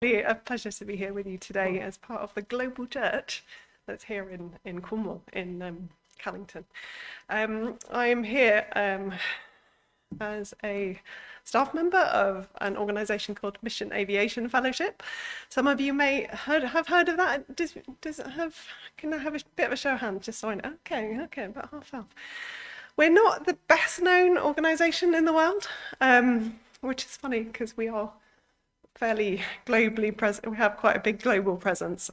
Really a pleasure to be here with you today as part of the global church that's here in Cornwall, in Callington. I am here as a staff member of an organisation called Mission Aviation Fellowship. Some of you may have heard of that. Can I have a bit of a show of hands just so I know? Okay, about half half. We're not the best known organisation in the world, which is funny because we are fairly globally present. We have quite a big global presence.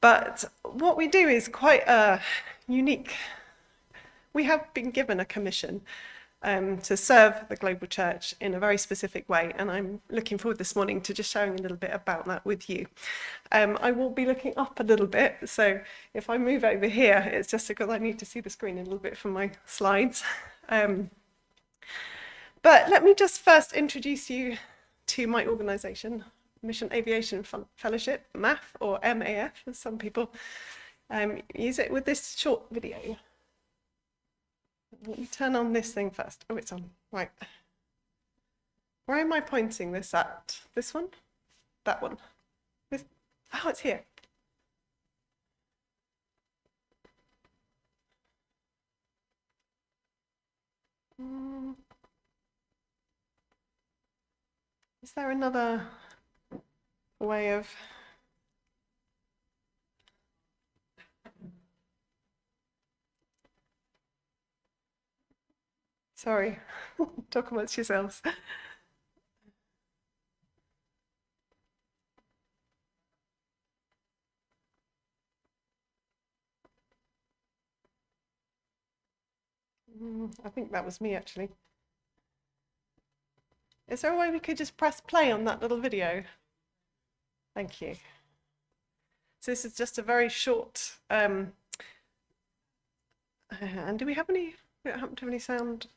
But what we do is quite unique. We have been given a commission to serve the global church in a very specific way, and I'm looking forward this morning to just sharing a little bit about that with you. I will be looking up a little bit, so if I move over here, it's just because I need to see the screen a little bit from my slides. But let me just first introduce you to my organisation, Mission Aviation Fellowship, MAF, or MAF, as some people use it, with this short video. Let me turn on this thing first. Oh, it's on. Right. Where am I pointing this at? This one? That one? This? Oh, it's here. Is there another way of... Sorry, talk amongst yourselves. I think that was me, actually. Is there a way we could just press play on that little video? Thank you. So this is just a very short, and do we have any, happen to have any sound?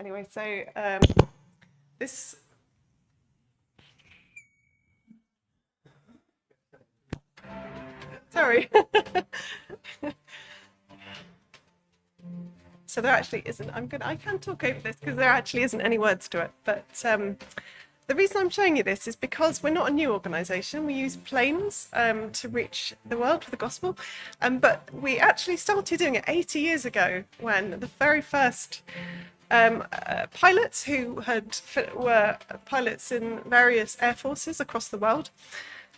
Anyway, so this, sorry. So there actually isn't, I can talk over this because there actually isn't any words to it, but the reason I'm showing you this is because we're not a new organisation. We use planes to reach the world with the gospel, but we actually started doing it 80 years ago when the very first pilots who were pilots in various air forces across the world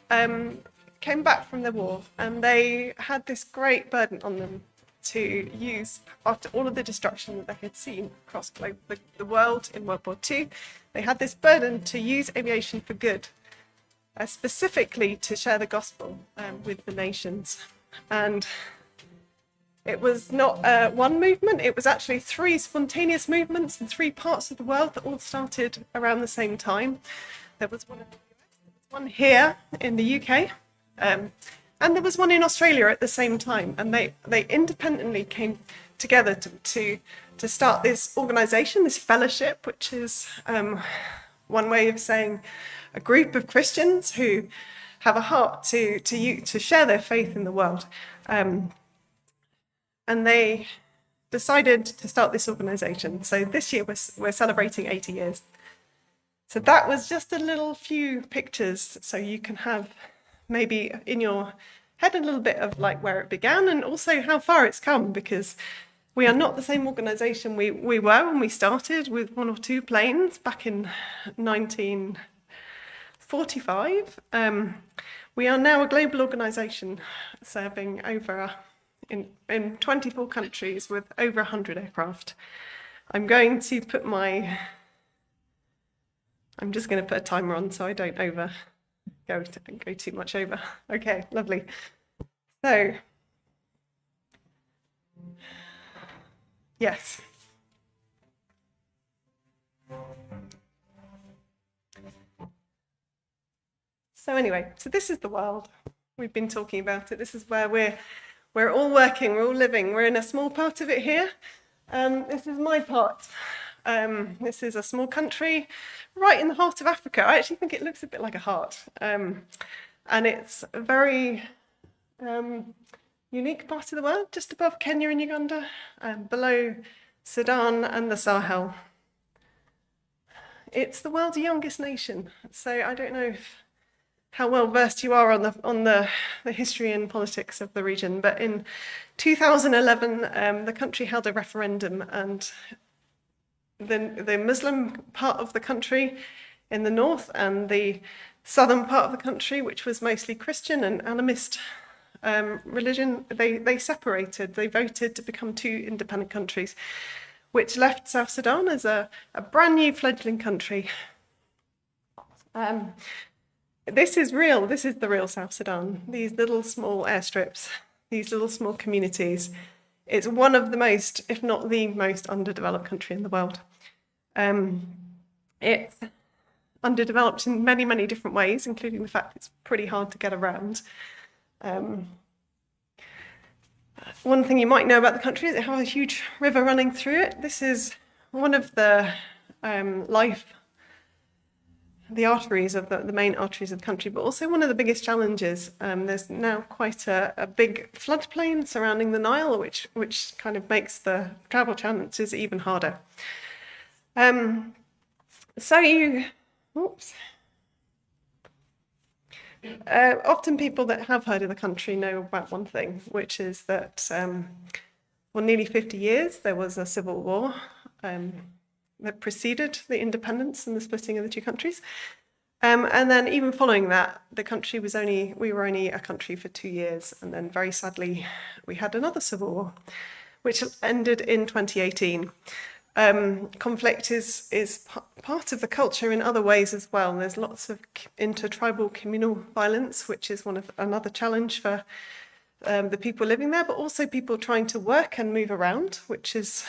came back from the war, and they had this great burden on them to use, after all of the destruction that they had seen across the world in World War II, they had this burden to use aviation for good, specifically to share the gospel with the nations. And it was not one movement, it was actually three spontaneous movements in three parts of the world that all started around the same time. There was one in the US, there was one here in the UK, and there was one in Australia at the same time, and they independently came together to start this organisation, this fellowship, which is one way of saying a group of Christians who have a heart to share their faith in the world. And they decided to start this organisation. So this year we're celebrating 80 years. So that was just a little few pictures, so you can have maybe in your head a little bit of like where it began and also how far it's come, because we are not the same organisation we were when we started with one or two planes back in 1945. We are now a global organisation serving over in 24 countries with over 100 aircraft. I'm just going to put a timer on so I don't go too much over. Okay, lovely. So, yes. So anyway, so this is the world. We've been talking about it. This is where we're all working, we're all living. We're in a small part of it here. This is my part. This is a small country right in the heart of Africa. I actually think it looks a bit like a heart. And it's a very unique part of the world, just above Kenya and Uganda, below Sudan and the Sahel. It's the world's youngest nation, so I don't know how well versed you are on the history and politics of the region, but in 2011 the country held a referendum, and the Muslim part of the country in the north and the southern part of the country, which was mostly Christian and animist religion, they separated. They voted to become two independent countries, which left South Sudan as a brand new fledgling country. This is real. This is the real South Sudan. These little small airstrips, these little small communities. It's one of the most, if not the most, underdeveloped country in the world. It's underdeveloped in many, many different ways, including the fact it's pretty hard to get around. One thing you might know about the country is it has a huge river running through it. This is one of the arteries of the main arteries of the country, but also one of the biggest challenges. There's now quite a big floodplain surrounding the Nile, which kind of makes the travel challenges even harder. Often people that have heard of the country know about one thing, which is that for nearly 50 years there was a civil war that preceded the independence and the splitting of the two countries. And then even following that, we were only a country for 2 years. And then very sadly, we had another civil war, which ended in 2018. Conflict is part of the culture in other ways as well. There's lots of intertribal communal violence, which is another challenge for the people living there, but also people trying to work and move around, which is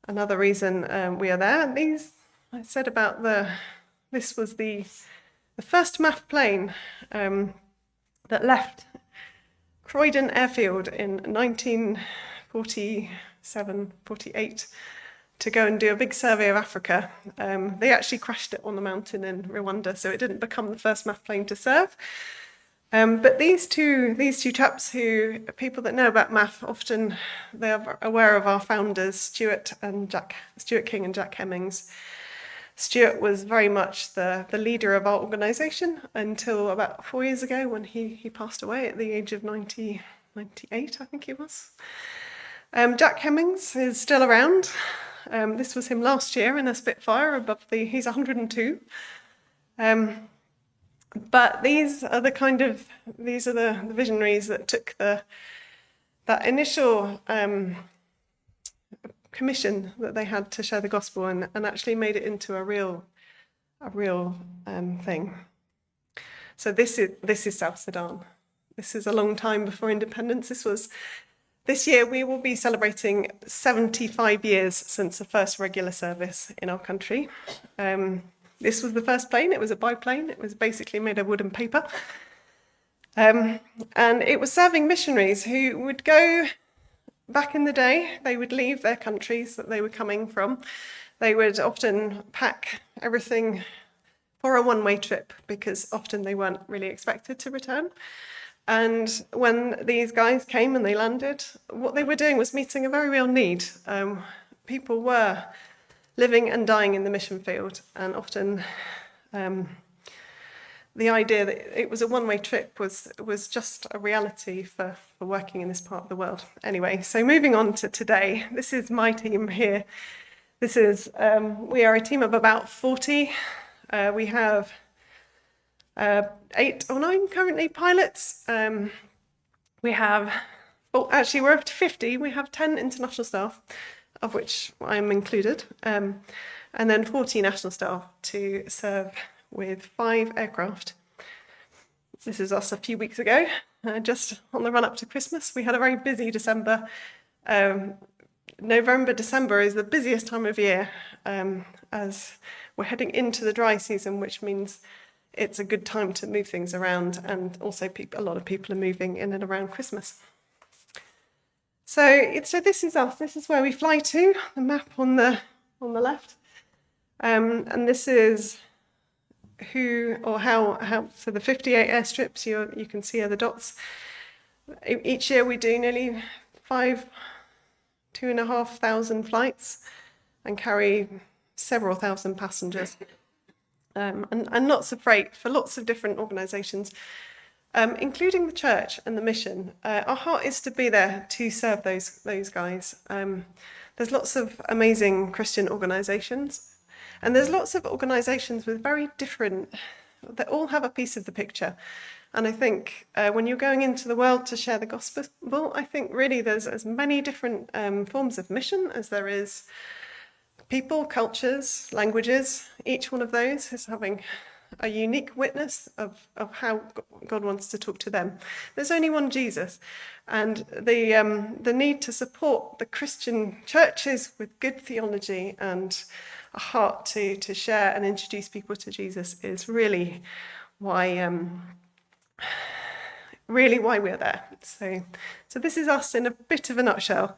another reason we are there. And I said about this was the first MAF plane that left Croydon Airfield in 1947-48 to go and do a big survey of Africa. They actually crashed it on the mountain in Rwanda, so it didn't become the first MAF plane to serve. But these two chaps, people that know about MAF, often they are aware of our founders, Stuart King and Jack Hemmings. Stuart was very much the leader of our organisation until about 4 years ago when he passed away at the age of 98, I think he was. Jack Hemmings is still around. This was him last year in a Spitfire he's 102. But these are the visionaries that took that initial commission that they had to share the gospel and actually made it into a real thing. So this is South Sudan. This is a long time before independence. This year we will be celebrating 75 years since the first regular service in our country. This was the first plane. It was a biplane. It was basically made of wood and paper. And it was serving missionaries who would go, back in the day, they would leave their countries that they were coming from. They would often pack everything for a one-way trip because often they weren't really expected to return. And when these guys came and they landed, what they were doing was meeting a very real need. People were living and dying in the mission field, and often the idea that it was a one-way trip was just a reality for working in this part of the world. Anyway, so moving on to today, this is my team here. We are a team of about 40. We have 8 or 9 currently pilots. We're up to 50. We have 10 international staff, of which I'm included, and then 40 national staff to serve with 5 aircraft. This is us a few weeks ago, just on the run up to Christmas. We had a very busy December. November, December is the busiest time of year as we're heading into the dry season, which means it's a good time to move things around, and also a lot of people are moving in and around Christmas. So this is us. This is where we fly to. The map on the left, and this is how. So the 58 airstrips you can see are the dots. Each year we do nearly 2,500 flights and carry several thousand passengers, and lots of freight for lots of different organisations, including the church and the mission. Our heart is to be there to serve those guys. There's lots of amazing Christian organisations, and there's lots of organisations with very different, that all have a piece of the picture. And I think when you're going into the world to share the gospel, I think really there's as many different forms of mission as there is people, cultures, languages. Each one of those is having a unique witness of how God wants to talk to them. There's only one Jesus, and the need to support the Christian churches with good theology and a heart to share and introduce people to Jesus is really why we're there. So this is us in a bit of a nutshell.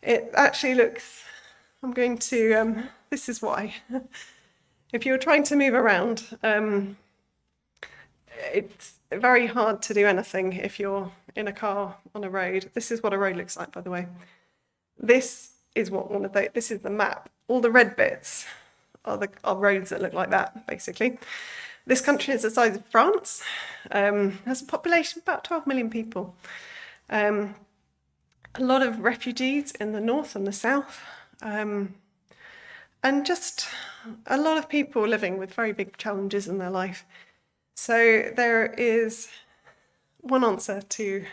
It actually looks, I'm going to, this is why. If you're trying to move around, it's very hard to do anything if you're in a car on a road. This is what a road looks like, by the way. This is this is the map. All the red bits are roads that look like that, basically. This country is the size of France. Has a population of about 12 million people. A lot of refugees in the north and the south. And just a lot of people living with very big challenges in their life. So there is one answer to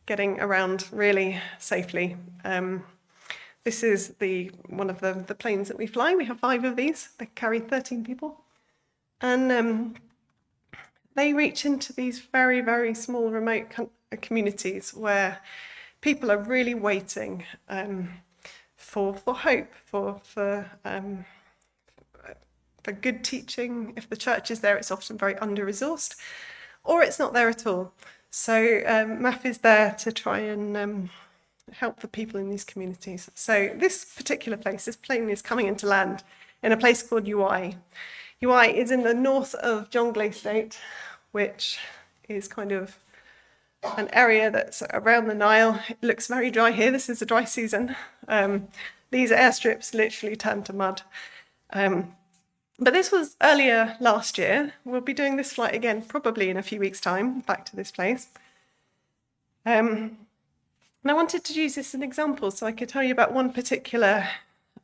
getting around really safely. This is one of the planes that we fly. We have 5 of these. They carry 13 people. And they reach into these very, very small remote communities where people are really waiting for hope, for good teaching. If the church is there, it's often very under-resourced, or it's not there at all. So MAF is there to try and help the people in these communities. So this plane is coming into land in a place called Ui. Ui is in the north of Jonglei State, which is kind of an area that's around the Nile. It looks very dry here. This is the dry season. These airstrips literally turn to mud. But this was earlier last year. We'll be doing this flight again, probably in a few weeks' time, back to this place. And I wanted to use this as an example so I could tell you about one particular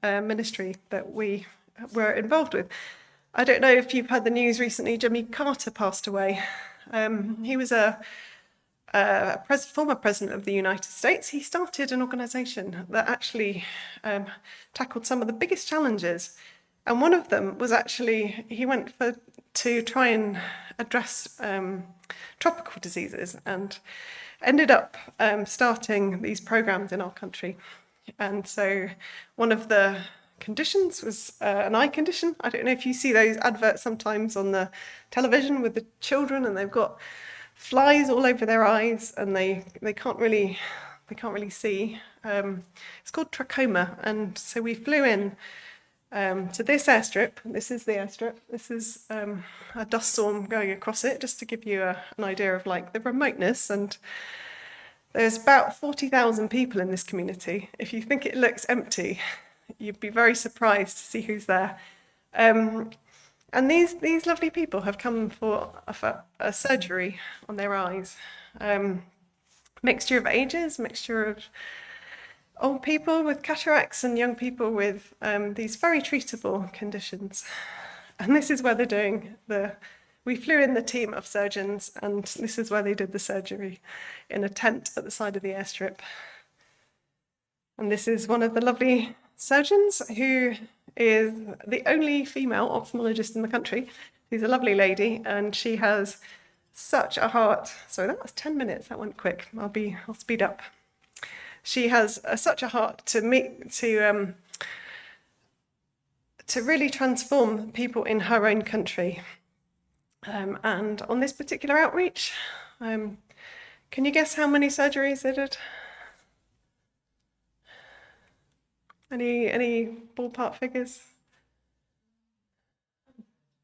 ministry that we were involved with. I don't know if you've had the news recently, Jimmy Carter passed away. He was a former president of the United States. He started an organisation that actually tackled some of the biggest challenges. And one of them was actually, he went to try and address tropical diseases and ended up starting these programs in our country. And so one of the conditions was an eye condition. I don't know if you see those adverts sometimes on the television with the children, and they've got flies all over their eyes, and they can't really see. It's called trachoma, and so we flew in to this airstrip. This is the airstrip. This is a dust storm going across it, just to give you an idea of like the remoteness. And there's about 40,000 people in this community. If you think it looks empty, you'd be very surprised to see who's there. And these lovely people have come for a surgery on their eyes. Mixture of ages, mixture of old people with cataracts and young people with these very treatable conditions. And this is where they're doing we flew in the team of surgeons, and this is where they did the surgery, in a tent at the side of the airstrip. And this is one of the lovely surgeons who is the only female ophthalmologist in the country. She's a lovely lady, and she has such a heart. Sorry, that was 10 minutes. That went quick. I'll speed up. She has such a heart to really transform people in her own country. And on this particular outreach, can you guess how many surgeries they did? Any ballpark figures?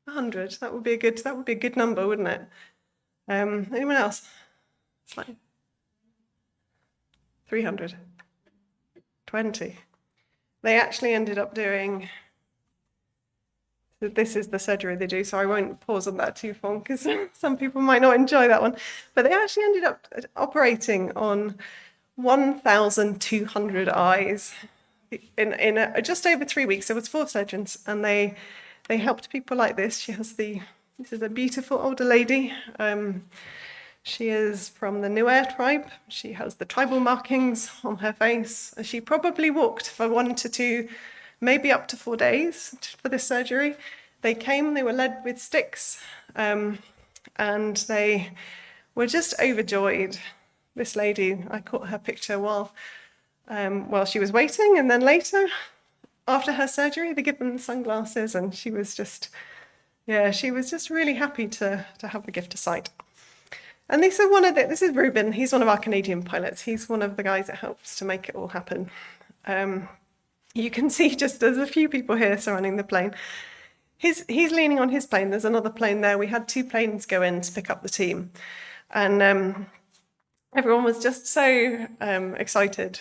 100. That would be a good number, wouldn't it? Anyone else? 300. 20. They actually ended up doing, this is the surgery they do, so I won't pause on that too long because some people might not enjoy that one. But they actually ended up operating on 1,200 eyes in just over 3 weeks. There was 4 surgeons, and they helped people like this. This is a beautiful older lady. She is from the Nuer tribe. She has the tribal markings on her face. She probably walked for 1 to 2, maybe up to 4 days for this surgery. They were led with sticks, and they were just overjoyed. This lady, I caught her picture while she was waiting, and then later, after her surgery, they give them sunglasses, and she was just really happy to have the gift of sight. And this is Ruben. He's one of our Canadian pilots. He's one of the guys that helps to make it all happen. You can see just there's a few people here surrounding the plane. He's leaning on his plane. There's another plane there. We had 2 planes go in to pick up the team, and everyone was just so excited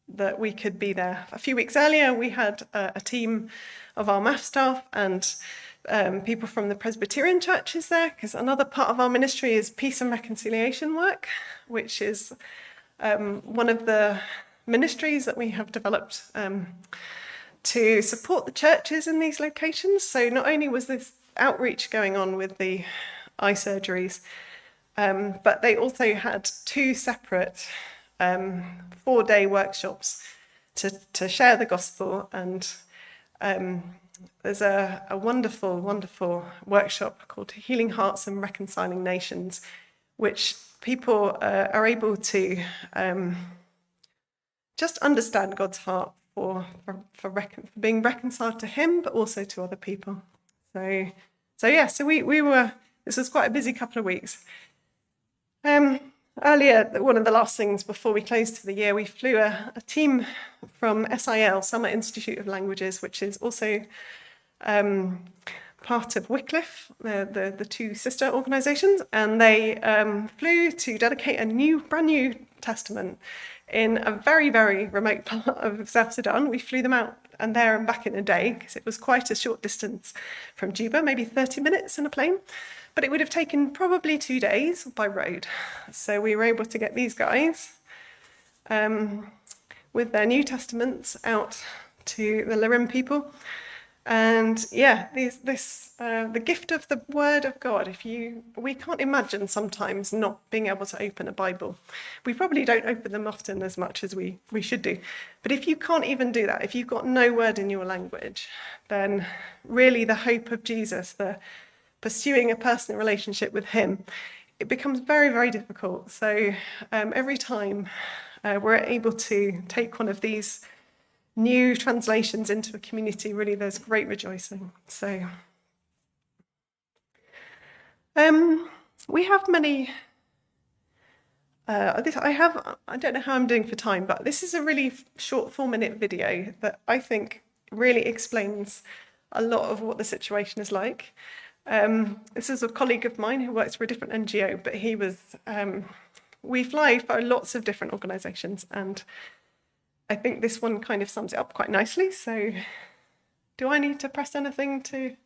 that we could be there. A few weeks earlier, we had a team of our MAF staff and people from the Presbyterian churches there, because another part of our ministry is peace and reconciliation work, which is one of the ministries that we have developed to support the churches in these locations. So not only was this outreach going on with the eye surgeries, but they also had 2 separate 4-day workshops to share the gospel. And there's a wonderful, wonderful workshop called Healing Hearts and Reconciling Nations, which people are able to just understand God's heart for being reconciled to Him, but also to other people. So we were. This was quite a busy couple of weeks. Earlier, one of the last things before we closed for the year, we flew a team from SIL, Summer Institute of Languages, which is also part of Wycliffe, the 2 sister organisations, and they flew to dedicate a brand new testament in a very, very remote part of South Sudan. We flew them out and there and back in a day, because it was quite a short distance from Juba, maybe 30 minutes in a plane. But it would have taken probably 2 days by road. So we were able to get these guys with their New Testaments out to the Lirim people. And the gift of the Word of God. We can't imagine sometimes not being able to open a Bible. We probably don't open them often as much as we should do. But if you can't even do that, if you've got no word in your language, then really the hope of Jesus, the pursuing a personal relationship with Him, it becomes very, very difficult. So every time we're able to take one of these new translations into a community, really there's great rejoicing. So we have many, I don't know how I'm doing for time, but this is a really short 4-minute video that I think really explains a lot of what the situation is like. This is a colleague of mine who works for a different NGO, but he was, we fly for lots of different organisations, and I think this one kind of sums it up quite nicely. So do I need to press anything to?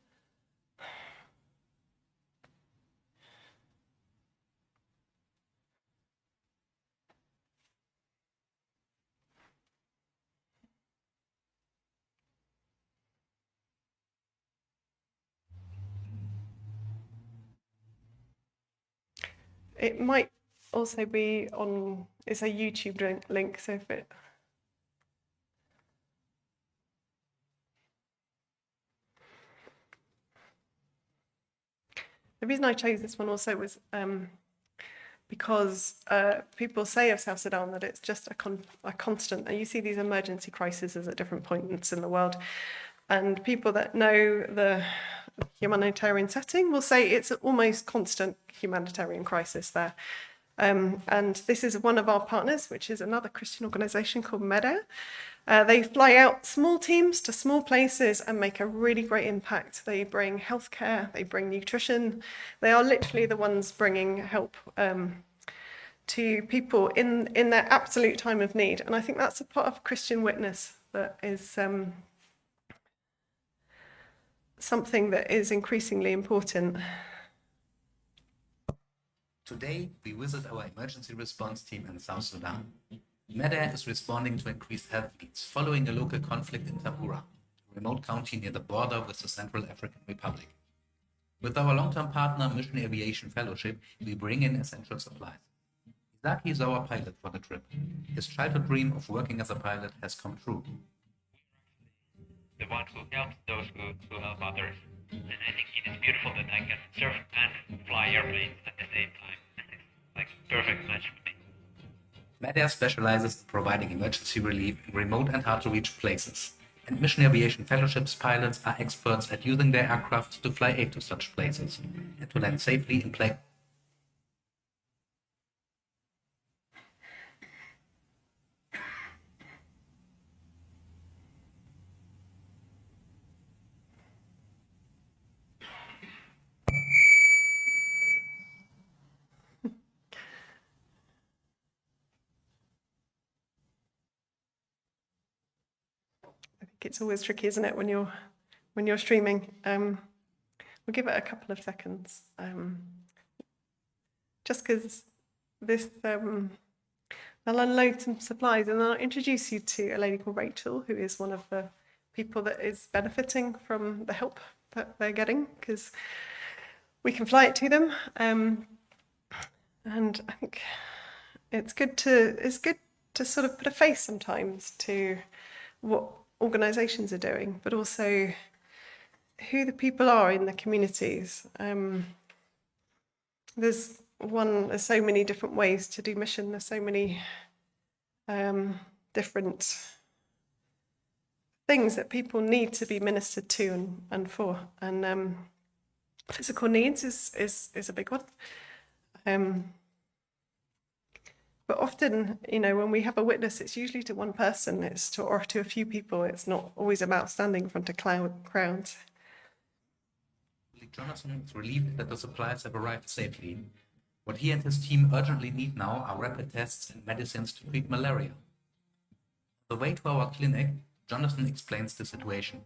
It might also be on, it's a YouTube link, so if it... The reason I chose this one also was because people say of South Sudan that it's just a constant, and you see these emergency crises at different points in the world, and people that know the humanitarian setting will say it's an almost constant humanitarian crisis there. And this is one of our partners, which is another Christian organisation called MEDA. They fly out small teams to small places and make a really great impact. They bring healthcare, they bring nutrition. They are literally the ones bringing help to people in their absolute time of need. And I think that's a part of Christian witness that is something that is increasingly important. Today, we visit our emergency response team in South Sudan. MEDAIR is responding to increased health needs following a local conflict in Tabura, a remote county near the border with the Central African Republic. With our long-term partner, Mission Aviation Fellowship, we bring in essential supplies. Isaki is our pilot for the trip. His childhood dream of working as a pilot has come true. The one who helps those who help others. And I think it is beautiful that I can surf and fly airplanes at the same time. It's like perfect match for me. MEDAIR specializes in providing emergency relief in remote and hard-to-reach places. And Mission Aviation Fellowship's pilots are experts at using their aircraft to fly aid to such places and to land safely in place. It's always tricky, isn't it, when you're streaming? We'll give it a couple of seconds, just because this they'll unload some supplies, and I'll introduce you to a lady called Rachel, who is one of the people that is benefiting from the help that they're getting, because we can fly it to them, and I think it's good to sort of put a face sometimes to what organisations are doing, but also who the people are in the communities. There's so many different ways to do mission. There's so many different things that people need to be ministered to and for. And physical needs is a big one. But often, when we have a witness, it's usually to one person, or to a few people. It's not always about standing in front of crowds. Jonathan is relieved that the supplies have arrived safely. What he and his team urgently need now are rapid tests and medicines to treat malaria. On the way to our clinic, Jonathan explains the situation.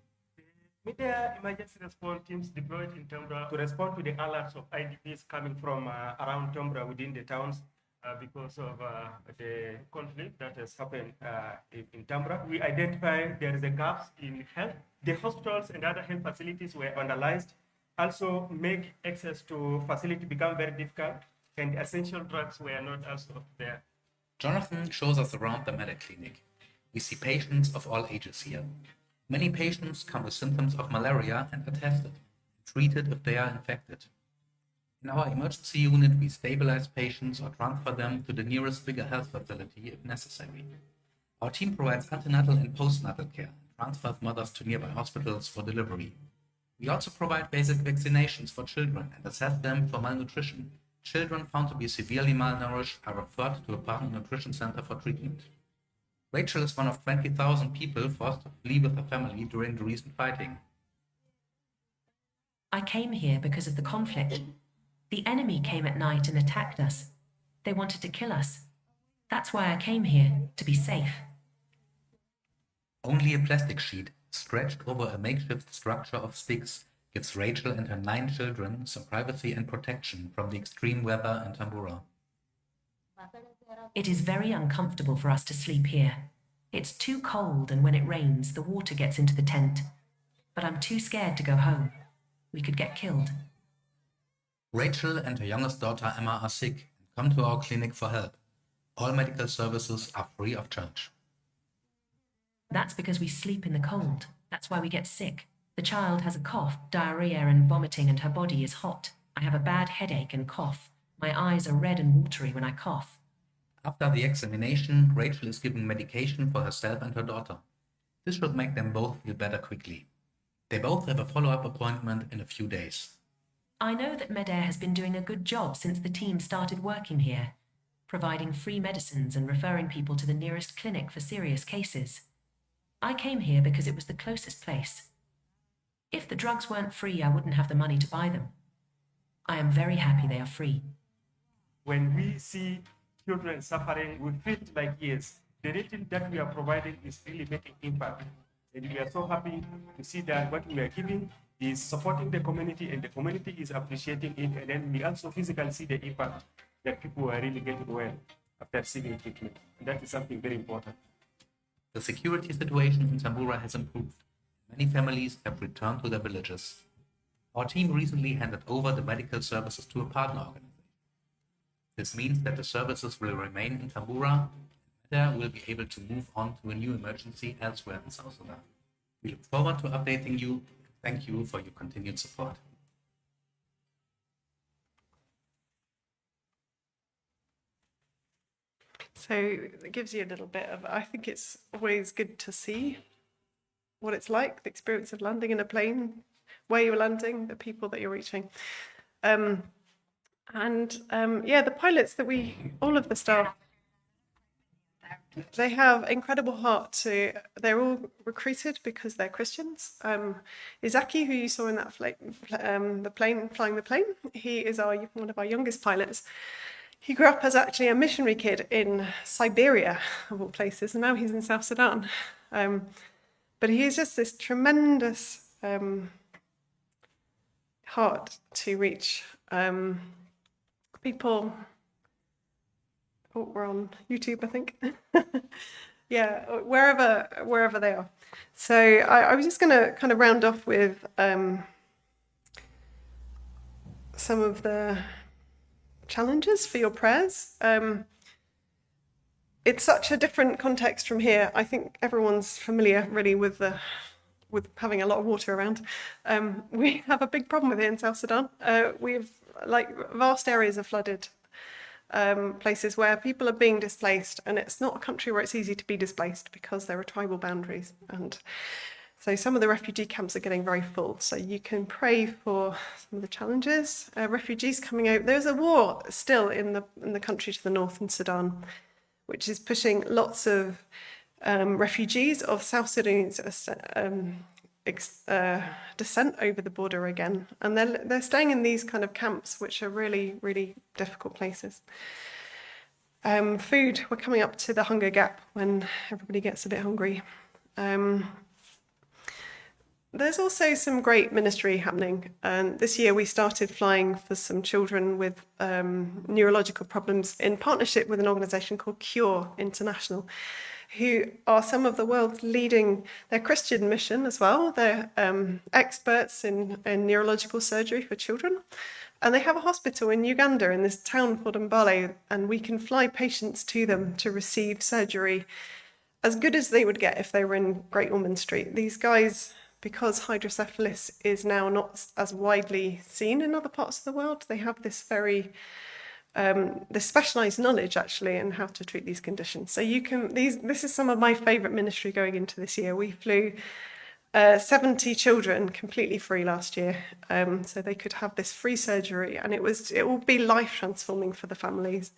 MEDAIR emergency response teams deployed in Tambra to respond to the alerts of IDPs coming from around Tambra within the towns. Because of the conflict that has happened in Tambra. We identified there is a gap in health. The hospitals and other health facilities were vandalized, also make access to facility become very difficult, and essential drugs were not also there. Jonathan shows us around the MEDAIR clinic. We see patients of all ages here. Many patients come with symptoms of malaria and are tested, treated if they are infected. In our emergency unit, we stabilize patients or transfer them to the nearest bigger health facility if necessary. Our team provides antenatal and postnatal care and transfers mothers to nearby hospitals for delivery. We also provide basic vaccinations for children and assess them for malnutrition. Children found to be severely malnourished are referred to a partner nutrition center for treatment. Rachel is one of 20,000 people forced to flee with her family during the recent fighting. I came here because of the conflict. The enemy came at night and attacked us. They wanted to kill us. That's why I came here, to be safe. Only a plastic sheet, stretched over a makeshift structure of sticks, gives Rachel and her 9 children some privacy and protection from the extreme weather in Tambura. It is very uncomfortable for us to sleep here. It's too cold, and when it rains, the water gets into the tent. But I'm too scared to go home. We could get killed. Rachel and her youngest daughter Emma are sick and come to our clinic for help. All medical services are free of charge. That's because we sleep in the cold. That's why we get sick. The child has a cough, diarrhea and vomiting, and her body is hot. I have a bad headache and cough. My eyes are red and watery when I cough. After the examination, Rachel is given medication for herself and her daughter. This should make them both feel better quickly. They both have a follow-up appointment in a few days. I know that MEDAIR has been doing a good job since the team started working here, providing free medicines and referring people to the nearest clinic for serious cases. I came here because it was the closest place. If the drugs weren't free, I wouldn't have the money to buy them. I am very happy they are free. When we see children suffering, we feel like, yes, the rating that we are providing is really making impact. And we are so happy to see that what we are giving is supporting the community, and the community is appreciating it. And then we also physically see the impact that people are really getting well after receiving treatment. And that is something very important. The security situation in Tambura has improved. Many families have returned to their villages. Our team recently handed over the medical services to a partner organization. This means that the services will remain in Tambura, and Medea will be able to move on to a new emergency elsewhere in South Sudan. We look forward to updating you. Thank you for your continued support. So it gives you a little bit of, I think it's always good to see what it's like, the experience of landing in a plane, where you're landing, the people that you're reaching. The pilots all of the staff, they have incredible heart. They're all recruited because they're Christians. Izaki, who you saw in that flying the plane, he is one of our youngest pilots. He grew up as actually a missionary kid in Siberia, of all places, and now he's in South Sudan. But he is just this tremendous heart to reach people. Oh, we're on YouTube, I think. Yeah, wherever they are. So I was just going to kind of round off with some of the challenges for your prayers. It's such a different context from here. I think everyone's familiar really with having a lot of water around. We have a big problem with it in South Sudan. We have vast areas of flooded places where people are being displaced, and it's not a country where it's easy to be displaced because there are tribal boundaries, and so some of the refugee camps are getting very full. So you can pray for some of the challenges. Refugees coming out. There's a war still in the country to the north in Sudan, which is pushing lots of refugees of South Sudanese descent over the border again, and they're staying in these kind of camps, which are really, really difficult places. Food. We're coming up to the hunger gap when everybody gets a bit hungry. There's also some great ministry happening. This year we started flying for some children with neurological problems in partnership with an organisation called Cure International, who are some of the world's leading, they're Christian mission as well. They're experts in neurological surgery for children. And they have a hospital in Uganda in this town called Mbale, and we can fly patients to them to receive surgery as good as they would get if they were in Great Ormond Street. These guys, because hydrocephalus is now not as widely seen in other parts of the world, they have this very this specialised knowledge actually in how to treat these conditions. So this is some of my favourite ministry going into this year. We flew 70 children completely free last year, so they could have this free surgery, and it will be life transforming for the families.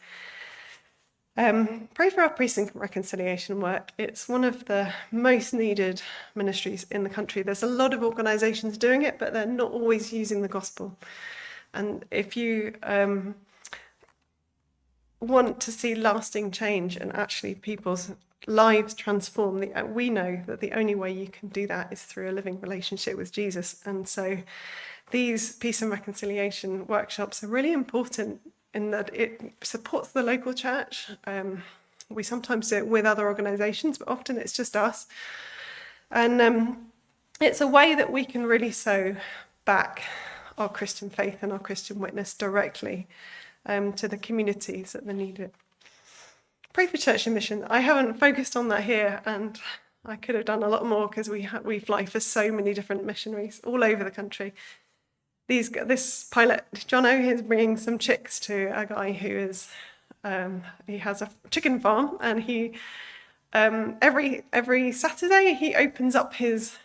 Pray for our peace and reconciliation work. It's one of the most needed ministries in the country. There's a lot of organisations doing it, but they're not always using the gospel. And if you want to see lasting change and actually people's lives transform, we know that the only way you can do that is through a living relationship with Jesus. And so these peace and reconciliation workshops are really important in that it supports the local church. We sometimes do it with other organisations, but often it's just us. And it's a way that we can really sow back our Christian faith and our Christian witness directly to the communities that need it. Pray for church and mission. I haven't focused on that here, and I could have done a lot more because we fly for so many different missionaries all over the country. This pilot, Jono, is bringing some chicks to a guy who is he has a chicken farm, and he every Saturday he opens up his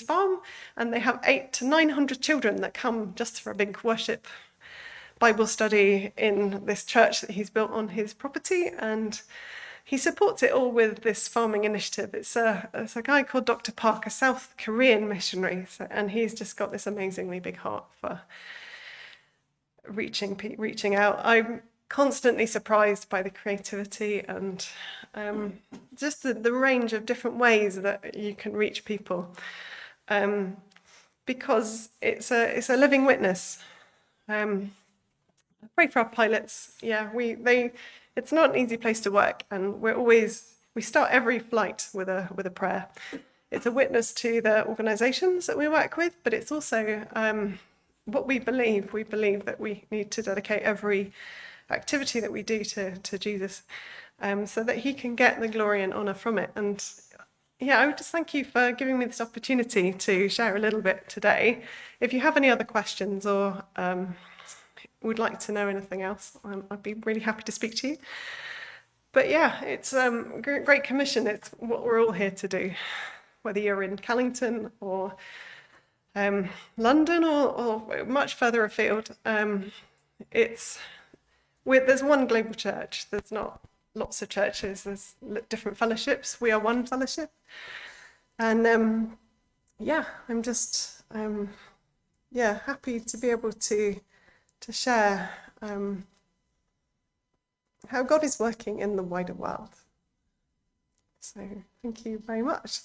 farm, and they have 800 to 900 children that come just for a big worship Bible study in this church that he's built on his property, and he supports it all with this farming initiative. It's a guy called Dr. Park, a South Korean missionary, and he's just got this amazingly big heart for reaching out. I'm constantly surprised by the creativity and just the range of different ways that you can reach people, because it's a living witness. I pray for our pilots. Yeah, it's not an easy place to work, and we start every flight with a prayer. It's a witness to the organisations that we work with, but it's also what we believe. We believe that we need to dedicate every activity that we do to Jesus, so that he can get the glory and honour from it. And yeah, I would just thank you for giving me this opportunity to share a little bit today. If you have any other questions or would like to know anything else, I'd be really happy to speak to you. But yeah, it's Great Commission. It's what we're all here to do, whether you're in Callington or London or much further afield. There's one global church. There's not lots of churches. There's different fellowships. We are one fellowship. And I'm just happy to be able to share how God is working in the wider world. So thank you very much.